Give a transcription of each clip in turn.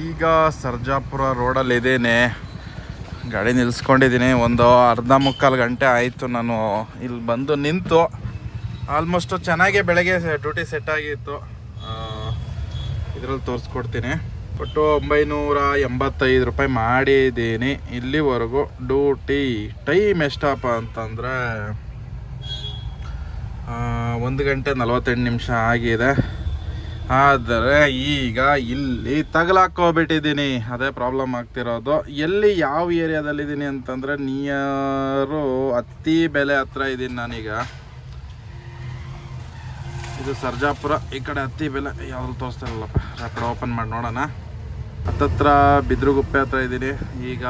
ಈಗ ಸರ್ಜಾಪುರ ರೋಡಲ್ಲಿ ಇದ್ದೀನಿ. ಗಾಡಿ ನಿಲ್ಲಿಸ್ಕೊಂಡಿದ್ದೀನಿ. ಒಂದು ಅರ್ಧ ಮುಕ್ಕಾಲು ಗಂಟೆ ಆಯಿತು ನಾನು ಇಲ್ಲಿ ಬಂದು ನಿಂತು. ಆಲ್ಮೋಸ್ಟು ಚೆನ್ನಾಗೇ ಬೆಳಗ್ಗೆ ಡ್ಯೂಟಿ ಸೆಟ್ ಆಗಿತ್ತು. ಇದರಲ್ಲಿ ತೋರಿಸ್ಕೊಡ್ತೀನಿ. ಒಟ್ಟು 985 ರೂಪಾಯಿ ಮಾಡಿದ್ದೀನಿ ಇಲ್ಲಿವರೆಗೂ. ಡ್ಯೂಟಿ ಟೈಮ್ ಎಷ್ಟಪ್ಪ ಅಂತಂದರೆ 1 ಗಂಟೆ 48 ನಿಮಿಷ ಆಗಿದೆ. ಆದರೆ ಈಗ ಇಲ್ಲಿ ತಗಲಾಕೋಬಿಟ್ಟಿದ್ದೀನಿ. ಅದೇ ಪ್ರಾಬ್ಲಮ್ ಆಗ್ತಿರೋದು. ಎಲ್ಲಿ ಯಾವ ಏರಿಯಾದಲ್ಲಿದ್ದೀನಿ ಅಂತಂದರೆ ನಿಯರು ಅತ್ತಿಬೆಲೆ ಹತ್ರ ಇದ್ದೀನಿ ನಾನೀಗ. ಇದು ಸರ್ಜಾಪುರ, ಈ ಕಡೆ ಅತ್ತಿಬೆಲೆ. ಯಾವುದು ತೋರಿಸ್ತಾರಲ್ಲಪ್ಪ, ಆ ಕಡೆ ಓಪನ್ ಮಾಡಿ ನೋಡೋಣ. ಹತ್ತತ್ರ ಬಿದ್ರುಗುಪ್ಪೆ ಹತ್ರ ಇದ್ದೀನಿ ಈಗ.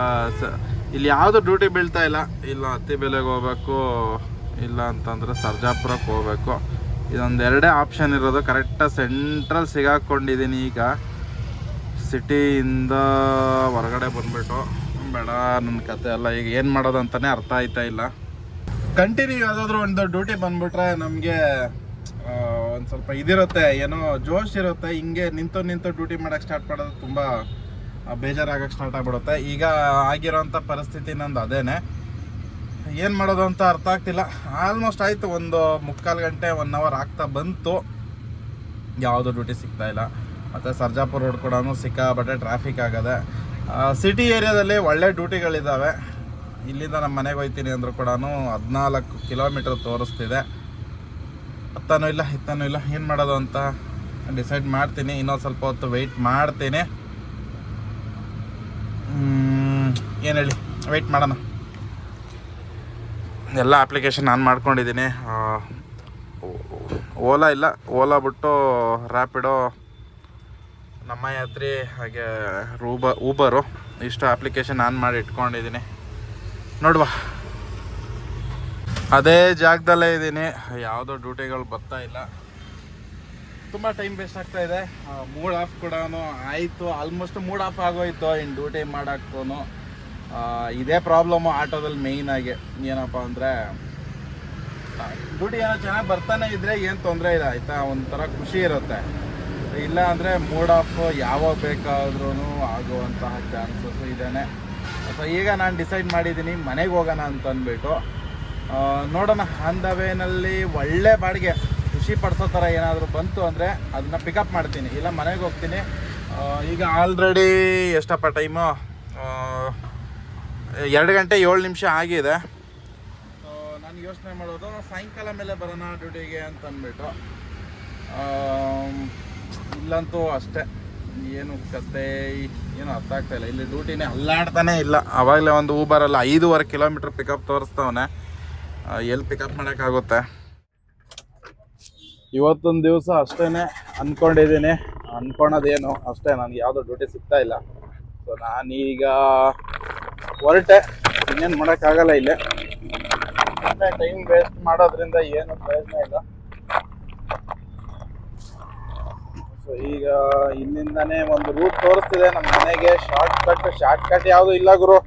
ಇಲ್ಲಿ ಯಾವುದು ಡ್ಯೂಟಿ ಬೀಳ್ತಾ ಇಲ್ಲ. ಇಲ್ಲ ಅತ್ತಿಬೆಲೆಗೆ ಹೋಗ್ಬೇಕು, ಇಲ್ಲ ಅಂತಂದರೆ ಸರ್ಜಾಪುರಕ್ಕೆ ಹೋಗ್ಬೇಕು. ಇದೊಂದು ಎರಡೇ ಆಪ್ಷನ್ ಇರೋದು. ಕರೆಕ್ಟಾಗಿ ಸೆಂಟ್ರಲ್ ಸಿಗಾಕೊಂಡಿದ್ದೀನಿ ಈಗ. ಸಿಟಿಯಿಂದ ಹೊರಗಡೆ ಬಂದುಬಿಟ್ಟು ಬೇಡ ನನ್ನ ಕತೆ ಎಲ್ಲ ಈಗ ಏನು ಮಾಡೋದು ಅಂತಲೇ ಅರ್ಥ ಆಯ್ತಾ ಇಲ್ಲ. ಕಂಟಿನ್ಯೂ ಯಾವುದಾದ್ರೂ ಒಂದು ಡ್ಯೂಟಿ ಬಂದುಬಿಟ್ರೆ ನಮಗೆ ಒಂದು ಸ್ವಲ್ಪ ಇದಿರುತ್ತೆ, ಏನೋ ಜೋಶ್ ಇರುತ್ತೆ. ಹಿಂಗೆ ನಿಂತು ಡ್ಯೂಟಿ ಮಾಡೋಕ್ಕೆ ಸ್ಟಾರ್ಟ್ ಮಾಡೋದು ತುಂಬ ಬೇಜಾರಾಗಕ್ಕೆ ಸ್ಟಾರ್ಟ್ ಆಗಿಬಿಡುತ್ತೆ. ಈಗ ಆಗಿರೋಂಥ ಪರಿಸ್ಥಿತಿ ನಂದು ಅದೇನೆ. ಏನು ಮಾಡೋದು ಅಂತ ಅರ್ಥ ಆಗ್ತಿಲ್ಲ. ಆಲ್ಮೋಸ್ಟ್ ಆಯಿತು, ಒಂದು ಮುಕ್ಕಾಲು ಗಂಟೆ 1 ಅವರ್ ಆಗ್ತಾ ಬಂತು. ಯಾವುದೋ ಡ್ಯೂಟಿ ಸಿಗ್ತಾಯಿಲ್ಲ. ಮತ್ತು ಸರ್ಜಾಪುರ ರೋಡ್ ಕೂಡ ಸಿಕ್ಕಾಬಟ್ಟೆ ಟ್ರಾಫಿಕ್ ಆಗದೆ. ಸಿಟಿ ಏರಿಯಾದಲ್ಲಿ ಒಳ್ಳೆ ಡ್ಯೂಟಿಗಳಿದ್ದಾವೆ. ಇಲ್ಲಿಂದ ನಮ್ಮ ಮನೆಗೆ ಹೋಗ್ತೀನಿ ಅಂದರೂ ಕೂಡ 14 ಕಿಲೋಮೀಟ್ರ್ ತೋರಿಸ್ತಿದೆ. ಹತ್ತಾನೂ ಇಲ್ಲ ಇತ್ತಾನೂ ಇಲ್ಲ. ಏನು ಮಾಡೋದು ಅಂತ ಡಿಸೈಡ್ ಮಾಡ್ತೀನಿ. ಇನ್ನೊಂದು ಸ್ವಲ್ಪ ಹೊತ್ತು ವೆಯ್ಟ್ ಮಾಡ್ತೀನಿ. ಏನು ಹೇಳಿ, ವೆಯ್ಟ್ ಮಾಡೋಣ. ಎಲ್ಲ ಅಪ್ಲಿಕೇಶನ್ ಆನ್ ಮಾಡ್ಕೊಂಡಿದ್ದೀನಿ. ಓಲಾ ಇಲ್ಲ, ಓಲಾ ಬಿಟ್ಟು ರ್ಯಾಪಿಡೋ, ನಮ್ಮ ಯಾತ್ರಿ, ಹಾಗೆ ಊಬರು, ಇಷ್ಟು ಅಪ್ಲಿಕೇಶನ್ ಆನ್ ಮಾಡಿ ಇಟ್ಕೊಂಡಿದ್ದೀನಿ. ನೋಡುವ, ಅದೇ ಜಾಗದಲ್ಲೇ ಇದ್ದೀನಿ. ಯಾವುದೋ ಡ್ಯೂಟಿಗಳು ಬರ್ತಾ ಇಲ್ಲ. ತುಂಬ ಟೈಮ್ ವೇಸ್ಟ್ ಆಗ್ತಾಯಿದೆ. ಮೂಡ್ ಆಫ್ ಕೂಡ ಆಯಿತು. ಆಲ್ಮೋಸ್ಟ್ ಮೂಡ್ ಆಫ್ ಆಗೋಯ್ತು ಇನ್ನು ಡ್ಯೂಟಿ ಮಾಡೋಕ್ಕೂ. ಇದೇ ಪ್ರಾಬ್ಲಮ್ಮು ಆಟೋದಲ್ಲಿ ಮೇಯ್ನಾಗಿ. ಏನಪ್ಪ ಅಂದರೆ ಡ್ಯೂಟಿ ಏನೋ ಚೆನ್ನಾಗಿ ಬರ್ತಾನೆ ಇದ್ದರೆ ಏನು ತೊಂದರೆ ಇಲ್ಲ, ಆಯಿತಾ, ಒಂಥರ ಖುಷಿ ಇರುತ್ತೆ. ಇಲ್ಲ ಅಂದರೆ ಮೂಡ್ ಆಫ್ ಯಾವಾಗ ಬೇಕಾದ್ರೂ ಆಗುವಂತಹ ಚಾನ್ಸಸ್ ಇದೇನೆ. ಸೊ ಈಗ ನಾನು ಡಿಸೈಡ್ ಮಾಡಿದ್ದೀನಿ ಮನೆಗೆ ಹೋಗೋಣ ಅಂತ ಅಂದ್ಬಿಟ್ಟು. ನೋಡೋಣ, ಆನ್ ದ ವೇನಲ್ಲಿ ಒಳ್ಳೆ ಬಾಡಿಗೆ ಖುಷಿ ಪಡಿಸೋ ಥರ ಏನಾದರೂ ಬಂತು ಅಂದರೆ ಅದನ್ನ ಪಿಕಪ್ ಮಾಡ್ತೀನಿ, ಇಲ್ಲ ಮನೆಗೆ ಹೋಗ್ತೀನಿ. ಈಗ ಆಲ್ರೆಡಿ ಎಷ್ಟಪ್ಪ ಟೈಮು, 2 ಗಂಟೆ 7 ನಿಮಿಷ ಆಗಿದೆ. ಸೊ ನಾನು ಯೋಚನೆ ಮಾಡೋದು ಸಾಯಂಕಾಲ ಮೇಲೆ ಬರೋಣ ಡ್ಯೂಟಿಗೆ ಅಂತ ಅಂದ್ಬಿಟ್ಟು. ಇಲ್ಲಂತೂ ಅಷ್ಟೇ, ಏನು ಕತೆ ಏನು ಅರ್ಥ ಆಗ್ತಾಯಿಲ್ಲ. ಇಲ್ಲಿ ಡ್ಯೂಟಿನೇ ಅಲ್ಲಾಡ್ತಾನೆ ಇಲ್ಲ. ಆವಾಗಲೇ ಒಂದು ಊಬರಲ್ಲಿ 5.5 ಕಿಲೋಮೀಟ್ರ್ ಪಿಕಪ್ ತೋರಿಸ್ತವನೆ. ಎಲ್ಲಿ ಪಿಕಪ್ ಮಾಡೋಕ್ಕಾಗುತ್ತೆ. ಇವತ್ತೊಂದು ದಿವಸ ಅಷ್ಟೇ ಅಂದ್ಕೊಂಡಿದ್ದೀನಿ. ಅಂದ್ಕೊಳೋದೇನು ಅಷ್ಟೇ, ನನಗೆ ಯಾವುದೋ ಡ್ಯೂಟಿ ಸಿಗ್ತಾ ಇಲ್ಲ. ಸೊ ನಾನೀಗ ಹೊರಟೆ. ಇನ್ನೇನು ಮಾಡೋಕ್ಕಾಗಲ್ಲ. ಇಲ್ಲೇ ಟೈಮ್ ವೇಸ್ಟ್ ಮಾಡೋದ್ರಿಂದ ಏನು ಪ್ರಯೋಜನ ಇಲ್ಲ. ಸೊ ಈಗ ಇಲ್ಲಿಂದನೇ ಒಂದು ರೂಟ್ ತೋರಿಸ್ತಿದೆ ನಮ್ಮ ಮನೆಗೆ. ಶಾರ್ಟ್ ಕಟ್ ಯಾವುದು ಇಲ್ಲ ಗುರು.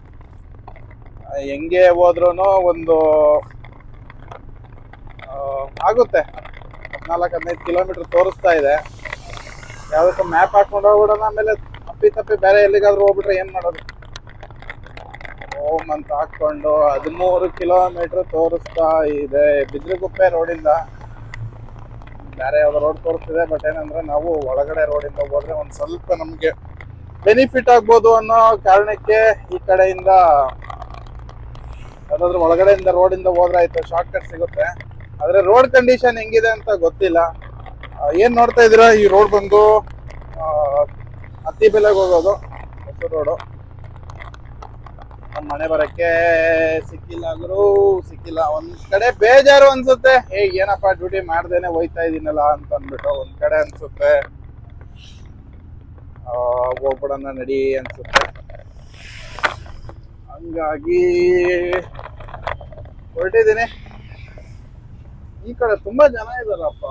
ಹೆಂಗೆ ಹೋದ್ರೂ ಒಂದು ಆಗುತ್ತೆ. 14-15 ಕಿಲೋಮೀಟ್ರ್ ತೋರಿಸ್ತಾ ಇದೆ. ಯಾವುದಕ್ಕೂ ಮ್ಯಾಪ್ ಹಾಕೊಂಡು ಹೋಗ್ಬಿಡೋಣ. ಆಮೇಲೆ ತಪ್ಪಿ ಬೇರೆ ಎಲ್ಲಿಗಾದ್ರೂ ಹೋಗ್ಬಿಟ್ರೆ ಏನು ಮಾಡೋದು. ಓಮ್ ಅಂತ ಹಾಕ್ಕೊಂಡು 13 ಕಿಲೋಮೀಟ್ರ್ ತೋರಿಸ್ತಾ ಇದೆ ಬಿದ್ರುಗುಪ್ಪೆ ರೋಡಿಂದ. ಬೇರೆ ಯಾವುದೋ ರೋಡ್ ತೋರಿಸ್ತಿದೆ. ಬಟ್ ಏನಂದರೆ ನಾವು ಒಳಗಡೆ ರೋಡಿಂದ ಹೋದರೆ ಒಂದು ಸ್ವಲ್ಪ ನಮಗೆ ಬೆನಿಫಿಟ್ ಆಗ್ಬೋದು ಅನ್ನೋ ಕಾರಣಕ್ಕೆ ಈ ಕಡೆಯಿಂದ ಯಾವುದಾದ್ರೂ ಒಳಗಡೆಯಿಂದ ರೋಡಿಂದ ಹೋದ್ರೆ ಆಯಿತು, ಶಾರ್ಟ್ ಕಟ್ ಸಿಗುತ್ತೆ. ಆದರೆ ರೋಡ್ ಕಂಡೀಷನ್ ಹೆಂಗಿದೆ ಅಂತ ಗೊತ್ತಿಲ್ಲ. ಏನು ನೋಡ್ತಾ ಇದ್ದೀರಾ, ಈ ರೋಡ್ ಬಂದು ಅತ್ತಿಬೆಲೆಗೆ ಹೋಗೋದು ಹೊಸ ರೋಡು. ನಮ್ಮ ಮನೆ ಬರೋಕ್ಕೆ ಸಿಕ್ಕಿಲ್ಲ. ಒಂದು ಕಡೆ ಬೇಜಾರು ಅನ್ಸುತ್ತೆ. ಏನಪ್ಪ ಡ್ಯೂಟಿ ಮಾಡ್ದೇನೆ ಹೋಯ್ತಾ ಇದ್ದೀನಲ್ಲ ಅಂತ ಅಂದ್ಬಿಟ್ಟು. ಒಂದು ಕಡೆ ಅನ್ಸುತ್ತೆ ಹೋಗ್ಬಿಡೋಣ ನಡಿ ಅನ್ಸುತ್ತೆ. ಹಂಗಾಗಿ ಹೊರಟಿದ್ದೀನಿ. ಈ ಕಡೆ ತುಂಬಾ ಜನ ಇದಾರಪ್ಪ,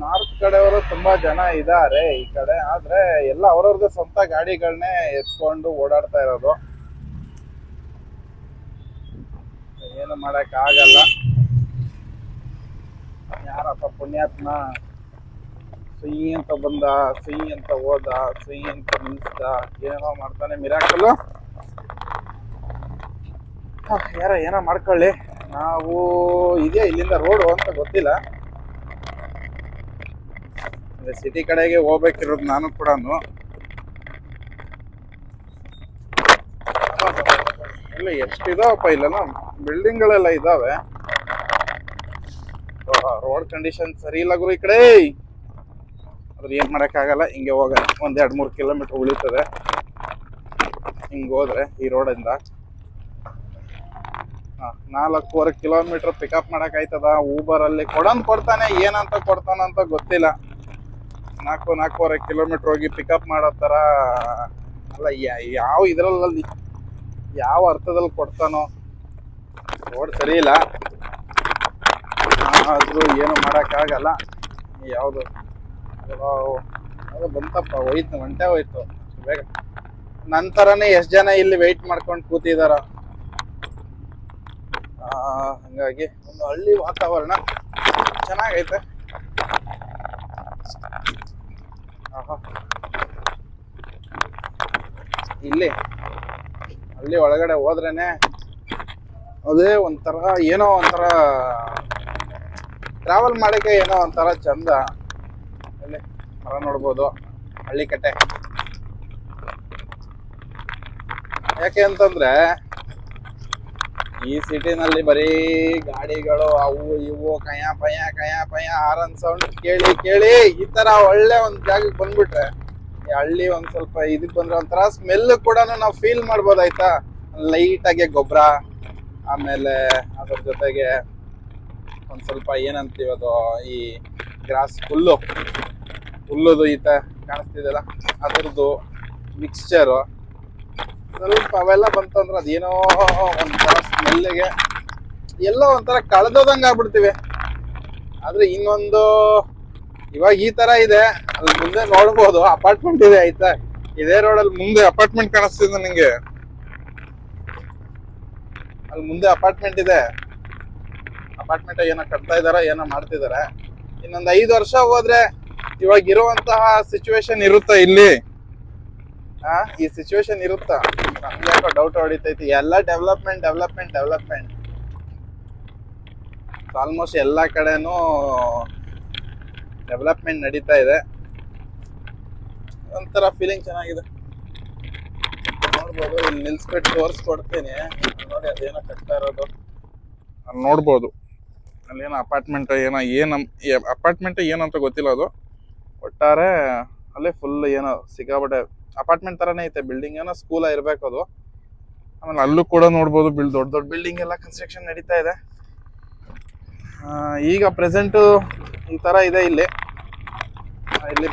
ನಾರ್ತ್ ಕಡೆಯವರು ತುಂಬಾ ಜನ ಇದ್ದಾರೆ ಈ ಕಡೆ. ಆದ್ರೆ ಎಲ್ಲ ಅವ್ರವ್ರದ್ದು ಸ್ವಂತ ಗಾಡಿಗಳನ್ನೇ ಎತ್ಕೊಂಡು ಓಡಾಡ್ತಾ ಇರೋದು. ಏನು ಮಾಡಕ್ ಆಗಲ್ಲ. ಯಾರಪ್ಪ ಪುಣ್ಯಾತ್ಮ ಸಿಹಿ ಅಂತ ಬಂದ, ಸಿಹಿ ಅಂತ ಹೋದ, ಸಿಹಿ ಅಂತ ನಿಲ್ಸ್ದ, ಏನೋ ಮಾಡ್ತಾನೆ ಮಿರಾಕಲ್ಲು. ಯಾರ ಏನೋ ಮಾಡ್ಕೊಳ್ಳಿ. ನಾವು ಇದೆಯಾ ಇಲ್ಲಿಂದ ರೋಡು ಅಂತ ಗೊತ್ತಿಲ್ಲ. ಸಿಟಿ ಕಡೆಗೆ ಹೋಗ್ಬೇಕಿರೋದು ನಾನು ಕೂಡ. ಇಲ್ಲ ಎಷ್ಟಿದಾವಪ್ಪ ಇಲ್ಲನ ಬಿಲ್ಡಿಂಗ್ಗಳೆಲ್ಲ ಇದಾವೆ. ರೋಡ್ ಕಂಡೀಷನ್ ಸರಿ ಇಲ್ಲ ಗುರು ಈ ಕಡೆ. ಅದ್ರ ಏನ್ ಮಾಡಕ್ಕಾಗಲ್ಲ, ಹಿಂಗೆ ಹೋಗ ಒಂದ್ 2-3 ಕಿಲೋಮೀಟರ್ ಉಳಿತದೆ ಹಿಂಗ್ ಹೋದ್ರೆ ಈ ರೋಡಿಂದ. 4.25 ಕಿಲೋಮೀಟರ್ ಪಿಕಪ್ ಮಾಡಕ್ ಆಯ್ತದ. ಊಬರ್ ಅಲ್ಲಿ ಕೊಡ್ತಾನೆ, ಏನಂತ ಕೊಡ್ತಾನಂತ ಗೊತ್ತಿಲ್ಲ. 4-4.25 ಕಿಲೋಮೀಟರ್ ಹೋಗಿ ಪಿಕಪ್ ಮಾಡೋ ತರ ಅಲ್ಲ. ಯಾವ ಇದ್ರಲ್ಲಿ ಯಾವ ಅರ್ಥದಲ್ಲಿ ಕೊಡ್ತಾನೋ, ರೋಡ್ ಸರಿ ಇಲ್ಲ. ಆದ್ರೂ ಏನು ಮಾಡಕ್ಕಾಗಲ್ಲ. ಯಾವುದು ಅದು ಬಂತಪ್ಪ, ಹೋಯ್ತು ಬೇಗ. ನಂತರನೇ ಎಷ್ಟ್ ಜನ ಇಲ್ಲಿ ವೆಯ್ಟ್ ಮಾಡ್ಕೊಂಡು ಕೂತಿದಾರ. ಹಂಗಾಗಿ ಒಂದು ಹಳ್ಳಿ ವಾತಾವರಣ ಚೆನ್ನಾಗೈತೆ. ಇಲ್ಲಿ ಹಳ್ಳಿ ಒಳಗಡೆ ಹೋದ್ರೇನೆ ಅದೇ ಒಂಥರ ಏನೋ ಒಂಥರ ಟ್ರಾವೆಲ್ ಮಾಡಕ್ಕೆ ಏನೋ ಒಂಥರ ಚಂದ. ಅಲ್ಲಿ ಮರ ನೋಡ್ಬೋದು, ಹಳ್ಳಿ ಕಟ್ಟೆ. ಯಾಕೆ ಅಂತಂದ್ರೆ ಈ ಸಿಟಿನಲ್ಲಿ ಬರೀ ಗಾಡಿಗಳು ಅವು ಇವು ಕಯ ಪಯ ಹಾರನ್ ಸೌಂಡ್ ಕೇಳಿ ಕೇಳಿ ಈ ತರ ಒಳ್ಳೆ ಒಂದ್ ಜಾಗಕ್ಕೆ ಬಂದ್ಬಿಟ್ರೆ, ಈ ಹಳ್ಳಿ ಒಂದ್ ಸ್ವಲ್ಪ ಇದಕ್ ಬಂದ್ರೆ ಒಂಥರ ಸ್ಮೆಲ್ ಕೂಡ ನಾವು ಫೀಲ್ ಮಾಡ್ಬೋದಾಯ್ತಾ. ಲೈಟ್ ಆಗಿ ಗೊಬ್ಬರ, ಆಮೇಲೆ ಅದ್ರ ಜೊತೆಗೆ ಒಂದ್ ಸ್ವಲ್ಪ ಏನಂತೀವಿ ಅದು, ಈ ಗ್ರಾಸ್ ಹುಲ್ಲುದು ಈತ ಕಾಣಿಸ್ತಿದೆಯಲ್ಲ ಅದ್ರದ್ದು ಮಿಕ್ಸ್ಚರು ಸ್ವಲ್ಪ ಅವೆಲ್ಲ ಬಂತಂದ್ರೆ ಅದೇನೋ ಒಂಥರ ಸ್ಮೆಲ್ಗೆ ಎಲ್ಲೋ ಒಂಥರ ಕಳೆದೋದಂಗ ಆಗ್ಬಿಡ್ತೀವಿ. ಆದ್ರೆ ಇನ್ನೊಂದು ಇವಾಗ ಈ ತರ ಇದೆ, ಅಲ್ಲಿ ಮುಂದೆ ನೋಡ್ಬೋದು ಅಪಾರ್ಟ್ಮೆಂಟ್ ಇದೆ ಆಯ್ತಾ. ಇದೇ ರೋಡಲ್ಲಿ ಮುಂದೆ ಅಪಾರ್ಟ್ಮೆಂಟ್ ಕಾಣಿಸ್ತಿದೆ ನಿಂಗೆ, ಅಲ್ಲಿ ಮುಂದೆ ಅಪಾರ್ಟ್ಮೆಂಟ್ ಇದೆ. ಅಪಾರ್ಟ್ಮೆಂಟ್ ಏನೋ ಕಟ್ತಾ ಇದಾರ, ಏನೋ ಮಾಡ್ತಿದಾರೆ. ಇನ್ನೊಂದು 5 ವರ್ಷ ಹೋದ್ರೆ ಇವಾಗ ಇರುವಂತಹ ಸಿಚುವೇಶನ್ ಇರುತ್ತಾ ಇಲ್ಲಿ? ಈ ಸಿಚುವೇಶನ್ ಇರುತ್ತಾ? ನಮ್ಗೆ ಯಾಕೋ ಡೌಟ್ ಹೊಡಿತೈತಿ. ಎಲ್ಲ ಡೆವಲಪ್ಮೆಂಟ್ ಆಲ್ಮೋಸ್ಟ್ ಎಲ್ಲಾ ಕಡೆನೂ ಡೆವಲಪ್ಮೆಂಟ್ ನಡೀತಾ ಇದೆ. ಒಂಥರ ಫೀಲಿಂಗ್ ಚೆನ್ನಾಗಿದೆ. ನೋಡ್ಬೋದು, ಇಲ್ಲಿ ನಿಲ್ಸ್ಬಿಟ್ಟು ತೋರಿಸ್ಕೊಡ್ತೀನಿ ನೋಡಿ. ಅದೇನೋ ಕಟ್ತಾ ಇರೋದು ಅಲ್ಲಿ ನೋಡ್ಬೋದು. ಅಲ್ಲೇನೋ ಅಪಾರ್ಟ್ಮೆಂಟ್ ಅಪಾರ್ಟ್ಮೆಂಟ್ ಏನಂತ ಗೊತ್ತಿಲ್ಲ. ಅದು ಒಟ್ಟಾರೆ ಅಲ್ಲೇ ಫುಲ್ ಏನೋ ಸಿಕ್ಕಾಪಟ್ಟೆ ಅಪಾರ್ಟ್ಮೆಂಟ್ ತರಾನೇ ಐತೆ. ಬಿಲ್ಡಿಂಗ್ ಏನೋ ಸ್ಕೂಲ ಇರ್ಬೇಕು ಅದು. ಆಮೇಲೆ ಅಲ್ಲೂ ಕೂಡ ನೋಡ್ಬೋದು ದೊಡ್ಡ ದೊಡ್ಡ ಬಿಲ್ಡಿಂಗ್ ಎಲ್ಲ ಕನ್ಸ್ಟ್ರಕ್ಷನ್ ನಡೀತಾ ಇದೆ. ಈಗ ಪ್ರೆಸೆಂಟು ಈ ತರ ಇದೆ ಇಲ್ಲಿ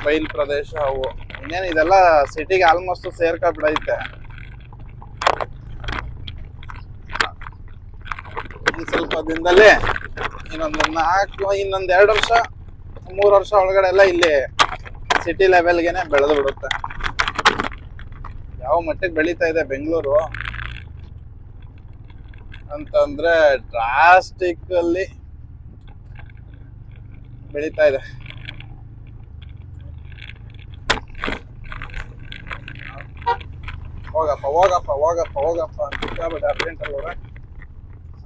ಬಯಲು ಪ್ರದೇಶ. ಅವು ಇನ್ನೇನು ಇದೆಲ್ಲ ಸಿಟಿಗೆ ಆಲ್ಮೋಸ್ಟ್ ಸೇರ್ಕೊಂಡ್ಬಿಡೈತೆ. ಸ್ವಲ್ಪ ದಿನದಲ್ಲಿ ಇನ್ನೊಂದು 2 ವರ್ಷ 3 ವರ್ಷ ಒಳಗಡೆ ಎಲ್ಲ ಇಲ್ಲಿ ಸಿಟಿ ಲೆವೆಲ್ಗೆನೆ ಬೆಳೆದು ಬಿಡುತ್ತೆ. ಯಾವ ಮಟ್ಟಕ್ಕೆ ಬೆಳೀತಾ ಇದೆ ಬೆಂಗಳೂರು ಅಂತಂದ್ರೆ ಡ್ರಾಸ್ಟಿಕ್ ಅಲ್ಲಿ ಬೆಳೀತಾ ಇದೆ. ಹೋಗಪ್ಪ ಅಂತ ಅರ್ಜೆಂಟ್ ಅಲ್ವ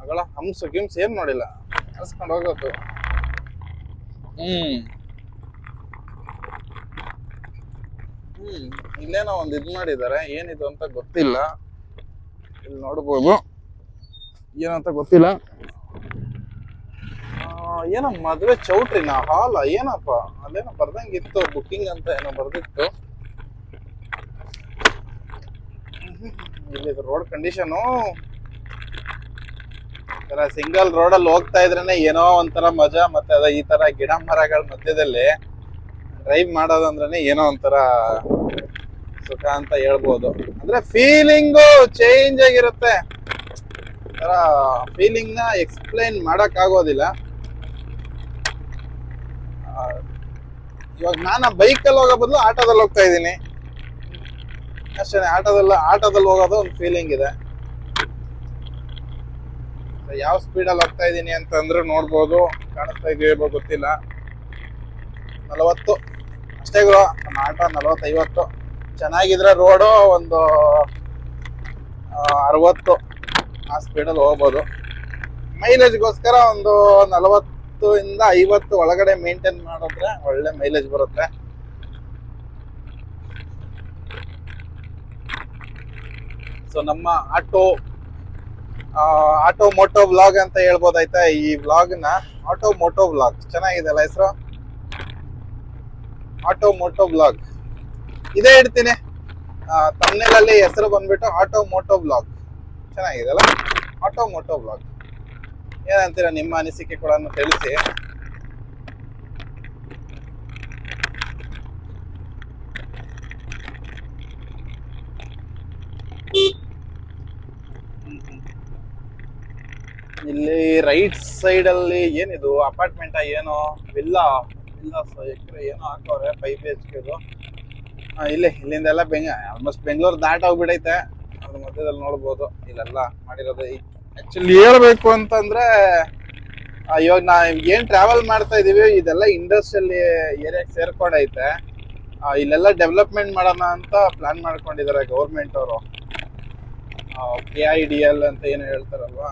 ಅಗಳ ಹಂಸು ಗಿಮ್ಸ್ ಏನ್ ನೋಡಿಲ್ಲ, ಕರ್ಸ್ಕೊಂಡು ಹೋಗೋದು. ಇಲ್ಲೇನೋ ಒಂದ್ ಮಾಡಿದ್ದಾರೆ, ಏನಿದು ಅಂತ ಗೊತ್ತಿಲ್ಲ. ಇಲ್ಲಿ ನೋಡ್ಬೋದು, ಏನಂತ ಗೊತ್ತಿಲ್ಲ. ಏನೋ ಮದ್ವೆ ಚೌಟ್ರಿನ ಹಾಲ ಏನಪ್ಪ, ಅಲ್ಲೇನೋ ಬರ್ದಂಗಿತ್ತು, ಬುಕ್ಕಿಂಗ್ ಅಂತ ಏನೋ ಬರ್ದಿತ್ತು. ಇಲ್ಲಿ ರೋಡ್ ಕಂಡೀಷನು ಸಿಂಗಲ್ ರೋಡಲ್ಲಿ ಹೋಗ್ತಾ ಇದ್ರೇನೆ ಏನೋ ಒಂಥರ ಮಜಾ. ಮತ್ತೆ ಅದ ಈ ತರ ಗಿಡ ಮರಗಳ ಮಧ್ಯದಲ್ಲಿ ಡ್ರೈವ್ ಮಾಡೋದಂದ್ರೆ ಏನೋ ಒಂಥರ ಸುಖ ಅಂತ ಹೇಳ್ಬೋದು. ಅಂದ್ರೆ ಫೀಲಿಂಗು ಚೇಂಜ್ ಆಗಿರುತ್ತೆ. ಫೀಲಿಂಗ್ ನ ಎಕ್ಸ್ಪ್ಲೈನ್ ಮಾಡಕ್ ಆಗೋದಿಲ್ಲ. ಇವಾಗ ನಾನು ಬೈಕಲ್ಲಿ ಹೋಗೋ ಬದಲು ಆಟೋದಲ್ಲಿ ಹೋಗ್ತಾ ಇದ್ದೀನಿ ಅಷ್ಟೇ. ಆಟೋದಲ್ಲಿ ಹೋಗೋದು ಒಂದು ಫೀಲಿಂಗ್ ಇದೆ. ಯಾವ ಸ್ಪೀಡಲ್ಲಿ ಹೋಗ್ತಾ ಇದ್ದೀನಿ ಅಂತಂದ್ರೆ ನೋಡ್ಬೋದು, ಕಾಣಿಸ್ತಾ ಇದೆಯೋ ಗೊತ್ತಿಲ್ಲ. 40 ಅಷ್ಟೇ ಗುರು. ಆಟೋ 40-50 ಚೆನ್ನಾಗಿದ್ರೆ ರೋಡು ಒಂದು 60 ಆ ಸ್ಪೀಡಲ್ಲಿ ಹೋಗ್ಬೋದು. ಮೈಲೇಜ್ಗೋಸ್ಕರ ಒಂದು 40-50 ಒಳಗಡೆ ಮೇಂಟೈನ್ ಮಾಡಿದ್ರೆ ಒಳ್ಳೆ ಮೈಲೇಜ್ ಬರುತ್ತೆ. ಸೊ ನಮ್ಮ ಆಟೋ ಮೋಟೋ ವ್ಲಾಗ್ ಅಂತ ಹೇಳ್ಬೋದಾಯ್ತಾ ಈ ವ್ಲಾಗ್ನ. ಆಟೋ ಮೋಟೋ ವ್ಲಾಗ್ ಚೆನ್ನಾಗಿದೆ ಅಲ್ಲ ಹೆಸರು, ಆಟೋ ಮೋಟೋ ವ್ಲಾಗ್. ಇದೇ ಇಡ್ತೀನಿ ತಮ್ನೇಲಲ್ಲಿ, ಹೆಸರು ಬಂದ್ಬಿಟ್ಟು ಆಟೋ ಮೋಟೋ ವ್ಲಾಗ್. ಚೆನ್ನಾಗಿದೆ ಅಲ್ಲ, ಆಟೋ ಮೋಟೋ ವ್ಲಾಗ್. ಏನಂತೀರಾ, ನಿಮ್ಮ ಅನಿಸಿಕೆ ಕೂಡ ತಿಳಿಸಿ. ಇಲ್ಲಿ ರೈಟ್ ಸೈಡ್ ಅಲ್ಲಿ ಏನಿದು ಅಪಾರ್ಟ್ಮೆಂಟ್ ಏನೋ ವಿಲ್ಲಾ ಎಕರೆ ಏನೋ ಹಾಕವ್ರೆ 5 BHK. ಇಲ್ಲಿಂದೆಲ್ಲ ಆಲ್ಮೋಸ್ಟ್ ಬೆಂಗಳೂರು ದಾಟ ಹೋಗ್ಬಿಡೈತೆ. ಅದ್ರ ಮಧ್ಯದಲ್ಲಿ ನೋಡ್ಬೋದು ಇಲ್ಲೆಲ್ಲ ಮಾಡಿರೋದು. ಆಕ್ಚುಲಿ ಹೇಳ್ಬೇಕು ಅಂತಂದ್ರೆ ಇವಾಗ ನಾವ್ ಏನ್ ಟ್ರಾವೆಲ್ ಮಾಡ್ತಾ ಇದೀವಿ ಇದೆಲ್ಲ ಇಂಡಸ್ಟ್ರಿಯಲ್ ಏರಿಯಾಗೆ ಸೇರ್ಕೊಂಡೈತೆ. ಇಲ್ಲೆಲ್ಲ ಡೆವಲಪ್ಮೆಂಟ್ ಮಾಡೋಣ ಅಂತ ಪ್ಲಾನ್ ಮಾಡ್ಕೊಂಡಿದ್ದಾರೆ ಗೌರ್ಮೆಂಟ್ ಅವರು. KIDL ಅಂತ ಏನು ಹೇಳ್ತಾರಲ್ವಾ,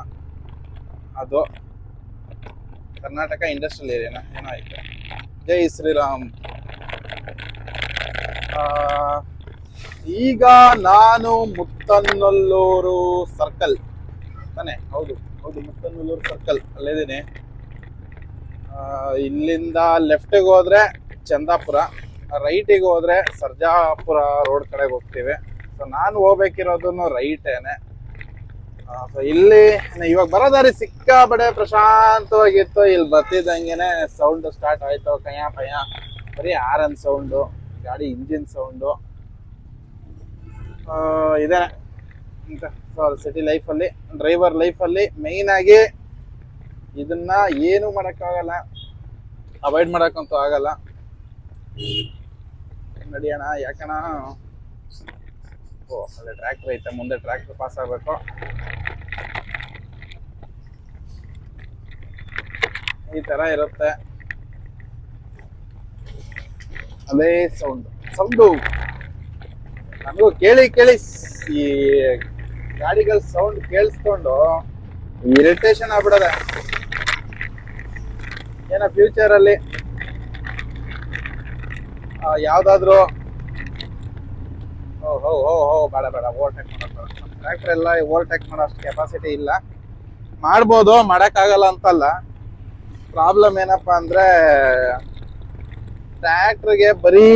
ಅದು ಕರ್ನಾಟಕ ಇಂಡಸ್ಟ್ರಿಯಲ್ ಏರಿಯಾನ ಏನೋ ಐತೆ. ಜೈ ಶ್ರೀರಾಮ್. ಈಗ ನಾನು ಮುತ್ತನಲ್ಲೂರು ಸರ್ಕಲ್ ತಾನೆ? ಹೌದು, ಮುತ್ತನಲ್ಲೂರು ಸರ್ಕಲ್ ಅಲ್ಲಿದ್ದೀನಿ. ಇಲ್ಲಿಂದ ಲೆಫ್ಟಿಗೆ ಹೋದ್ರೆ ಚಂದಾಪುರ, ರೈಟಿಗೆ ಹೋದ್ರೆ ಸರ್ಜಾಪುರ ರೋಡ್ ಕಡೆಗೆ ಹೋಗ್ತೀವಿ. ಸೊ ನಾನು ಹೋಗ್ಬೇಕಿರೋದನ್ನು ರೈಟೇನೆ. ಸೊ ಇಲ್ಲಿ ಇವಾಗ ಬರೋ ದಾರಿ ಸಿಕ್ಕಾಬಡೆ ಪ್ರಶಾಂತವಾಗಿತ್ತು. ಇಲ್ಲಿ ಬರ್ತಿದ್ದಂಗೆನೆ ಸೌಂಡ್ ಸ್ಟಾರ್ಟ್ ಆಯ್ತು, ಕಯ್ಯ ಪಯ್ಯ, ಬರೀ ಆರನ್ ಸೌಂಡು, ಗಾಡಿ ಇಂಜಿನ್ ಸೌಂಡು ಇದೆ. ಸಿಟಿ ಲೈಫಲ್ಲಿ, ಡ್ರೈವರ್ ಲೈಫಲ್ಲಿ ಮೇಯ್ನ್ ಆಗಿ ಇದನ್ನ ಏನು ಮಾಡೋಕ್ಕಾಗಲ್ಲ, ಅವಾಯ್ಡ್ ಮಾಡೋಕ್ಕಂತೂ ಆಗಲ್ಲ. ನಡಿಯೋಣ, ಯಾಕಣ ಅಲ್ಲೇ ಟ್ರ್ಯಾಕ್ಟರ್ ಐತೆ, ಮುಂದೆ ಟ್ರ್ಯಾಕ್ಟರ್ ಪಾಸ್ ಆಗಬೇಕು. ಈ ತರ ಇರುತ್ತೆ, ಅದೇ ಸೌಂಡು ನನಗೂ ಕೇಳಿ ಈ ಗಾಡಿಗಳ ಸೌಂಡ್ ಕೇಳಿಸ್ಕೊಂಡು ಇರಿಟೇಷನ್ ಆಗ್ಬಿಡದೆ. ಏನೋ ಫ್ಯೂಚರ್ ಅಲ್ಲಿ ಯಾವ್ದಾದ್ರು ಬೇಡ ಓವರ್ಟೇಕ್ ಮಾಡೋದು. ಟ್ರ್ಯಾಕ್ಟರ್ ಎಲ್ಲ ಓವರ್ಟೇಕ್ ಮಾಡೋ ಅಷ್ಟು ಕೆಪಾಸಿಟಿ ಇಲ್ಲ. ಮಾಡ್ಬೋದು, ಮಾಡೋಕ್ಕಾಗಲ್ಲ ಅಂತಲ್ಲ. ಪ್ರಾಬ್ಲಮ್ ಏನಪ್ಪಾ ಅಂದ್ರೆ ಟ್ರ್ಯಾಕ್ಟರ್ಗೆ ಬರೀ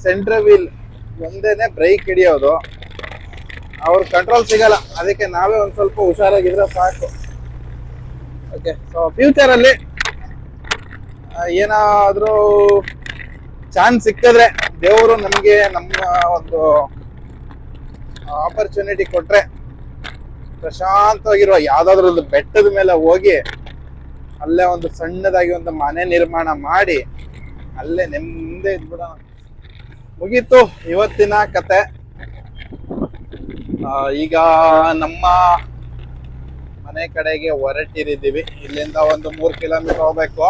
ಸೆಂಟ್ರ್ ವೀಲ್ ಒಂದೇನೆ ಬ್ರೇಕ್ ಹಿಡಿಯೋದು, ಅವ್ರ ಕಂಟ್ರೋಲ್ ಸಿಗಲ್ಲ. ಅದಕ್ಕೆ ನಾವೇ ಒಂದ್ ಸ್ವಲ್ಪ ಹುಷಾರಾಗಿದ್ರೆ ಸಾಕು. ಓಕೆ, ಸೊ ಫ್ಯೂಚರ್ ಅಲ್ಲಿ ಏನಾದ್ರೂ ಚಾನ್ಸ್ ಸಿಕ್ಕಿದ್ರೆ, ದೇವರು ನಮಗೆ ನಮ್ಮ ಒಂದು ಆಪರ್ಚುನಿಟಿ ಕೊಟ್ರೆ, ಪ್ರಶಾಂತವಾಗಿರುವ ಯಾವ್ದಾದ್ರು ಒಂದು ಬೆಟ್ಟದ ಮೇಲೆ ಹೋಗಿ ಅಲ್ಲೇ ಒಂದು ಸಣ್ಣದಾಗಿ ಒಂದು ಮನೆ ನಿರ್ಮಾಣ ಮಾಡಿ ಅಲ್ಲೇ ನೆಮ್ಮದಿ ಇದ್ಬಿಡೋಣ. ಮುಗೀತು ಇವತ್ತಿನ ಕತೆ. ಈಗ ನಮ್ಮ ಮನೆ ಕಡೆಗೆ ಹೊರಟಿರಿದ್ದೀವಿ. ಇಲ್ಲಿಂದ ಒಂದು 3 ಕಿಲೋಮೀಟರ್ ಹೋಗ್ಬೇಕು.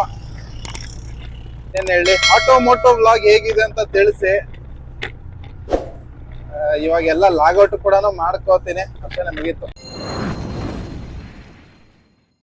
ಏನ್ ಹೇಳಿ, ಆಟೋ ಮೋಟೋ ವ್ಲಾಗ್ ಹೇಗಿದೆ ಅಂತ ತಿಳಿಸಿ. ಇವಾಗೆಲ್ಲ ಲಾಗೌಟ್ ಕೂಡ ಮಾಡ್ಕೋತೀನಿ, ಅಷ್ಟೇ ಮುಗೀತು.